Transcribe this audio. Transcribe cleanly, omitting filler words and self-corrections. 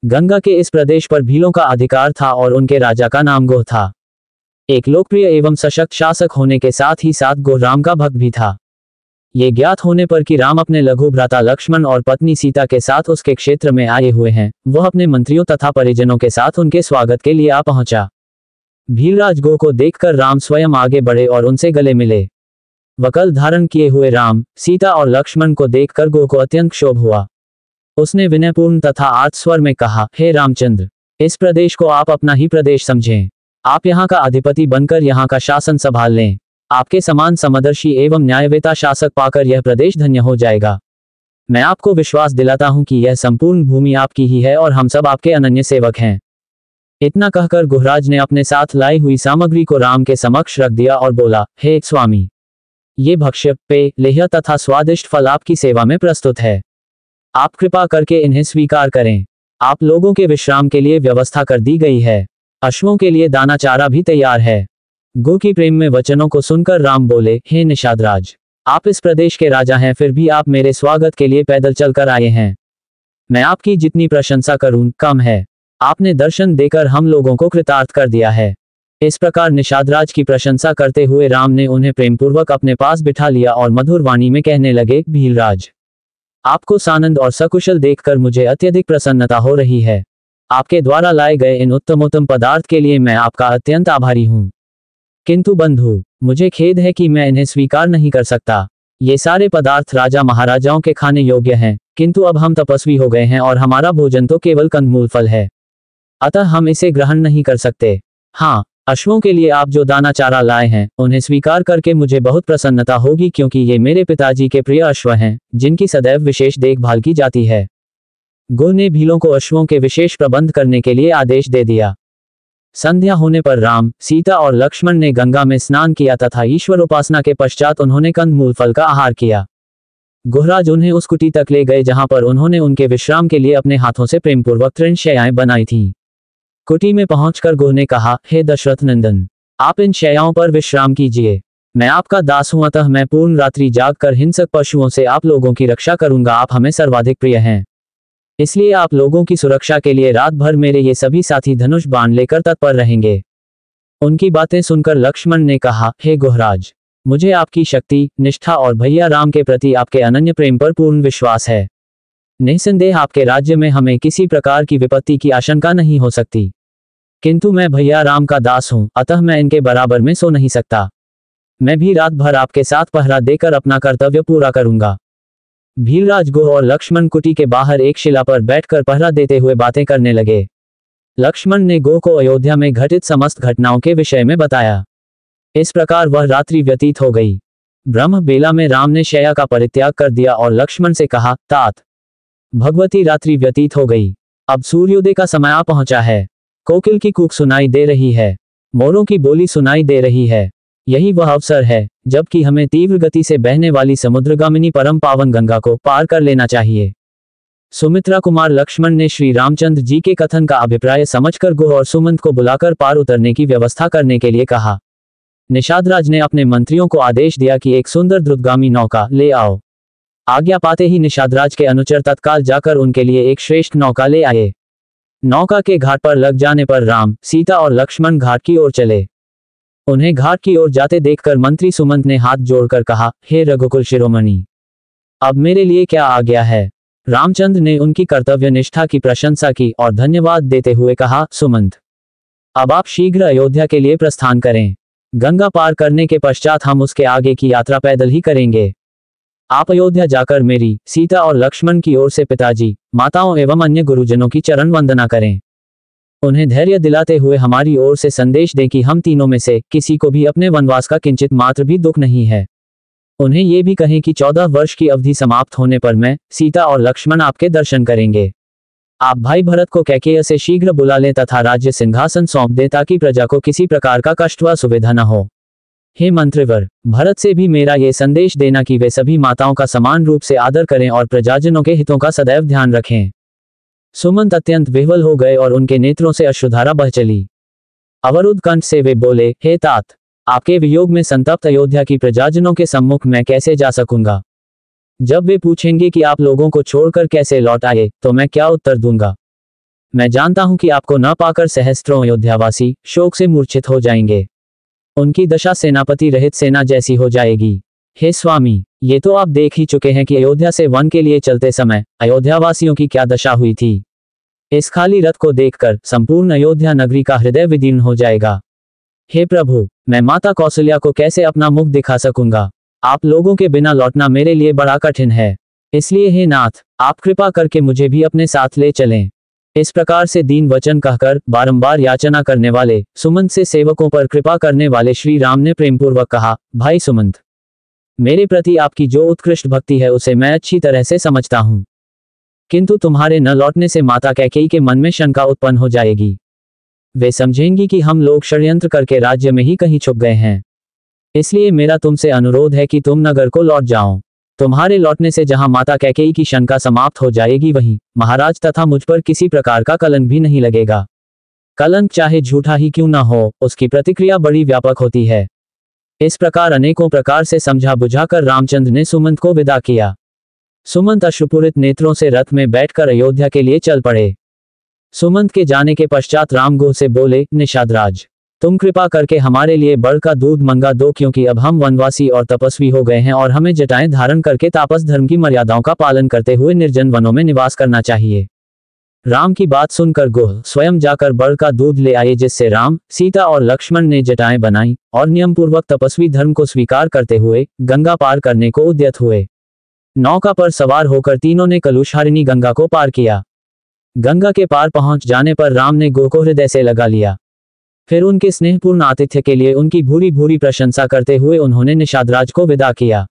गंगा के इस प्रदेश पर भीलों का अधिकार था और उनके राजा का नाम गोह था। एक लोकप्रिय एवं सशक्त शासक होने के साथ ही साथ गोह राम का भक्त भी था। ये ज्ञात होने पर कि राम अपने लघु भ्राता लक्ष्मण और पत्नी सीता के साथ उसके क्षेत्र में आए हुए हैं, वह अपने मंत्रियों तथा परिजनों के साथ उनके स्वागत के लिए आ पहुंचा। भीलराज गोह को देखकर राम स्वयं आगे बढ़े और उनसे गले मिले। वकल धारण किए हुए राम, सीता और लक्ष्मण को देखकर गोह को अत्यंत क्षोभ हुआ। उसने विनयपूर्ण तथा आर्त स्वर में कहा, हे रामचंद्र, इस प्रदेश को आप अपना ही प्रदेश समझें। आप यहाँ का अधिपति बनकर यहाँ का शासन संभाल लें। आपके समान समदर्शी एवं न्यायवेता शासक पाकर यह प्रदेश धन्य हो जाएगा। मैं आपको विश्वास दिलाता हूँ कि यह संपूर्ण भूमि आपकी ही है और हम सब आपके अनन्य सेवक हैं। इतना कहकर गुहराज ने अपने साथ लाई हुई सामग्री को राम के समक्ष रख दिया और बोला, हे स्वामी, ये भक्ष्य, पेय, लेह्य तथा स्वादिष्ट फल आपकी सेवा में प्रस्तुत है। आप कृपा करके इन्हें स्वीकार करें। आप लोगों के विश्राम के लिए व्यवस्था कर दी गई है। अश्वों के लिए दाना चारा भी तैयार है। गोह की प्रेम में वचनों को सुनकर राम बोले, हे निषादराज, आप इस प्रदेश के राजा हैं, फिर भी आप मेरे स्वागत के लिए पैदल चलकर आए हैं। मैं आपकी जितनी प्रशंसा करूं कम है। आपने दर्शन देकर हम लोगों को कृतार्थ कर दिया है। इस प्रकार निषादराज की प्रशंसा करते हुए राम ने उन्हें प्रेमपूर्वक अपने पास बिठा लिया और मधुर वाणी में कहने लगे, भीलराज, आपको सानंद और सकुशल देखकर मुझे अत्यधिक प्रसन्नता हो रही है। आपके द्वारा लाए गए इन उत्तमोत्तम पदार्थ के लिए मैं आपका अत्यंत आभारी हूँ। किंतु बंधु, मुझे खेद है कि मैं इन्हें स्वीकार नहीं कर सकता। ये सारे पदार्थ राजा महाराजाओं के खाने योग्य हैं, किंतु अब हम तपस्वी हो गए हैं और हमारा भोजन तो केवल कंदमूल फल है, अतः हम इसे ग्रहण नहीं कर सकते। हाँ, अश्वों के लिए आप जो दाना चारा लाए हैं उन्हें स्वीकार करके मुझे बहुत प्रसन्नता होगी, क्योंकि ये मेरे पिताजी के प्रिय अश्व हैं, जिनकी सदैव विशेष देखभाल की जाती है। गोह ने भीलों को अश्वों के विशेष प्रबंध करने के लिए आदेश दे दिया। संध्या होने पर राम, सीता और लक्ष्मण ने गंगा में स्नान किया तथा ईश्वर उपासना के पश्चात उन्होंने कंदमूल फल का आहार किया। गुहराज उन्हें उस कुटी तक ले गए जहां पर उन्होंने उनके विश्राम के लिए अपने हाथों से प्रेमपूर्वक तृण शैयाएं बनाई थीं। कुटी में पहुंचकर गोह ने कहा, हे दशरथ नंदन, आप इन शैयाओं पर विश्राम कीजिए। मैं आपका दास हूं, अतः मैं पूर्ण रात्रि जागकर हिंसक पशुओं से आप लोगों की रक्षा करूंगा। आप हमें सर्वाधिक प्रिय हैं, इसलिए आप लोगों की सुरक्षा के लिए रात भर मेरे ये सभी साथी धनुष बाण लेकर तत्पर रहेंगे। उनकी बातें सुनकर लक्ष्मण ने कहा, हे गुहराज, मुझे आपकी शक्ति, निष्ठा और भैया राम के प्रति आपके अनन्य प्रेम पर पूर्ण विश्वास है। निसंदेह आपके राज्य में हमें किसी प्रकार की विपत्ति की आशंका नहीं हो सकती, किंतु मैं भैया राम का दास हूं, अतः मैं इनके बराबर में सो नहीं सकता। मैं भी रात भर आपके साथ पहरा देकर अपना कर्तव्य पूरा करूंगा। भीलराज गोह और लक्ष्मण कुटी के बाहर एक शिला पर बैठकर पहरा देते हुए बातें करने लगे। लक्ष्मण ने गोह को अयोध्या में घटित समस्त घटनाओं के विषय में बताया। इस प्रकार वह रात्रि व्यतीत हो गई। ब्रह्म बेला में राम ने शैया का परित्याग कर दिया और लक्ष्मण से कहा, तात, भगवती रात्रि व्यतीत हो गई, अब सूर्योदय का समय आ पहुंचा है। कोकिल की कूक सुनाई दे रही है, मोरों की बोली सुनाई दे रही है। यही वह अवसर है जबकि हमें तीव्र गति से बहने वाली समुद्रगामिनी परम पावन गंगा को पार कर लेना चाहिए। सुमित्रा कुमार लक्ष्मण ने श्री रामचंद्र जी के कथन का अभिप्राय समझकर गोह और सुमंत को बुलाकर पार उतरने की व्यवस्था करने के लिए कहा। निषादराज ने अपने मंत्रियों को आदेश दिया कि एक सुंदर द्रुतगामी नौका ले आओ। आज्ञा पाते ही निषादराज के अनुचर तत्काल जाकर उनके लिए एक श्रेष्ठ नौका ले आए। नौका के घाट पर लग जाने पर राम, सीता और लक्ष्मण घाट की ओर चले। उन्हें घाट की ओर जाते देखकर मंत्री सुमंत ने हाथ जोड़कर कहा, हे रघुकुल शिरोमणि, अब मेरे लिए क्या आ गया है। रामचंद्र ने उनकी कर्तव्य निष्ठा की प्रशंसा की और धन्यवाद देते हुए कहा, सुमंत, अब आप शीघ्र अयोध्या के लिए प्रस्थान करें। गंगा पार करने के पश्चात हम उसके आगे की यात्रा पैदल ही करेंगे। आप अयोध्या जाकर मेरी, सीता और लक्ष्मण की ओर से पिताजी, माताओं एवं अन्य गुरुजनों की चरण वंदना करें। उन्हें धैर्य दिलाते हुए हमारी ओर से संदेश दें कि हम तीनों में से किसी को भी अपने वनवास का किंचित मात्र भी दुख नहीं है। उन्हें ये भी कहें कि 14 वर्ष की अवधि समाप्त होने पर मैं, सीता और लक्ष्मण आपके दर्शन करेंगे। आप भाई भरत को कैकेय से शीघ्र बुला लें तथा राज्य सिंहासन सौंप दें ताकि प्रजा को किसी प्रकार का कष्ट व असुविधा न हो। हे मंत्रिवर, भरत से भी मेरा ये संदेश देना कि वे सभी माताओं का समान रूप से आदर करें और प्रजाजनों के हितों का सदैव ध्यान रखें। सुमंत अत्यंत विह्वल हो गए और उनके नेत्रों से अश्रुधारा बह चली। अवरुद्ध कंठ से वे बोले, हे तात, आपके वियोग में संतप्त अयोध्या की प्रजाजनों के सम्मुख मैं कैसे जा सकूंगा। जब वे पूछेंगे कि आप लोगों को छोड़कर कैसे लौट आए, तो मैं क्या उत्तर दूंगा। मैं जानता हूं कि आपको न पाकर सहस्त्रों अयोध्यावासी शोक से मूर्छित हो जाएंगे। उनकी दशा सेनापति रहित सेना जैसी हो जाएगी। हे स्वामी, ये तो आप देख ही चुके हैं कि अयोध्या से वन के लिए चलते समय अयोध्यावासियों की क्या दशा हुई थी। इस खाली रथ को देखकर संपूर्ण अयोध्या नगरी का हृदय विदीर्ण हो जाएगा। हे प्रभु, मैं माता कौशल्या को कैसे अपना मुख दिखा सकूंगा। आप लोगों के बिना लौटना मेरे लिए बड़ा कठिन है। इसलिए हे नाथ, आप कृपा करके मुझे भी अपने साथ ले चलें। इस प्रकार से दीन वचन कहकर बारंबार याचना करने वाले सुमंत से सेवकों पर कृपा करने वाले श्री राम ने प्रेमपूर्वक कहा, भाई सुमंत, मेरे प्रति आपकी जो उत्कृष्ट भक्ति है उसे मैं अच्छी तरह से समझता हूं, किंतु तुम्हारे न लौटने से माता कैकेयी के मन में शंका उत्पन्न हो जाएगी। वे समझेंगी कि हम लोग षड्यंत्र करके राज्य में ही कहीं छुप गए हैं। इसलिए मेरा तुमसे अनुरोध है कि तुम नगर को लौट जाओ। तुम्हारे लौटने से जहां माता कैकेयी की शंका समाप्त हो जाएगी, वहीं महाराज तथा मुझ पर किसी प्रकार का कलंक भी नहीं लगेगा। कलंक चाहे झूठा ही क्यों न हो, उसकी प्रतिक्रिया बड़ी व्यापक होती है। इस प्रकार अनेकों प्रकार से समझा बुझाकर रामचंद्र ने सुमंत को विदा किया। सुमंत अश्रुपूरित नेत्रों से रथ में बैठकर अयोध्या के लिए चल पड़े। सुमंत के जाने के पश्चात राम गुह से बोले, निषादराज, तुम कृपा करके हमारे लिए बड़ का दूध मंगा दो, क्योंकि अब हम वनवासी और तपस्वी हो गए हैं और हमें जटाएं धारण करके तापस धर्म की मर्यादाओं का पालन करते हुए निर्जन वनों में निवास करना चाहिए। राम की बात सुनकर गुह स्वयं जाकर बड़ का दूध ले आए, जिससे राम, सीता और लक्ष्मण ने जटाएं बनाई और नियमपूर्वक तपस्वी धर्म को स्वीकार करते हुए गंगा पार करने को उद्यत हुए। नौका पर सवार होकर तीनों ने कलुषहारिणी गंगा को पार किया। गंगा के पार पहुंच जाने पर राम ने गुह को हृदय से लगा लिया। फिर उनके स्नेहपूर्ण आतिथ्य के लिए उनकी भूरी भूरी प्रशंसा करते हुए उन्होंने निषादराज को विदा किया।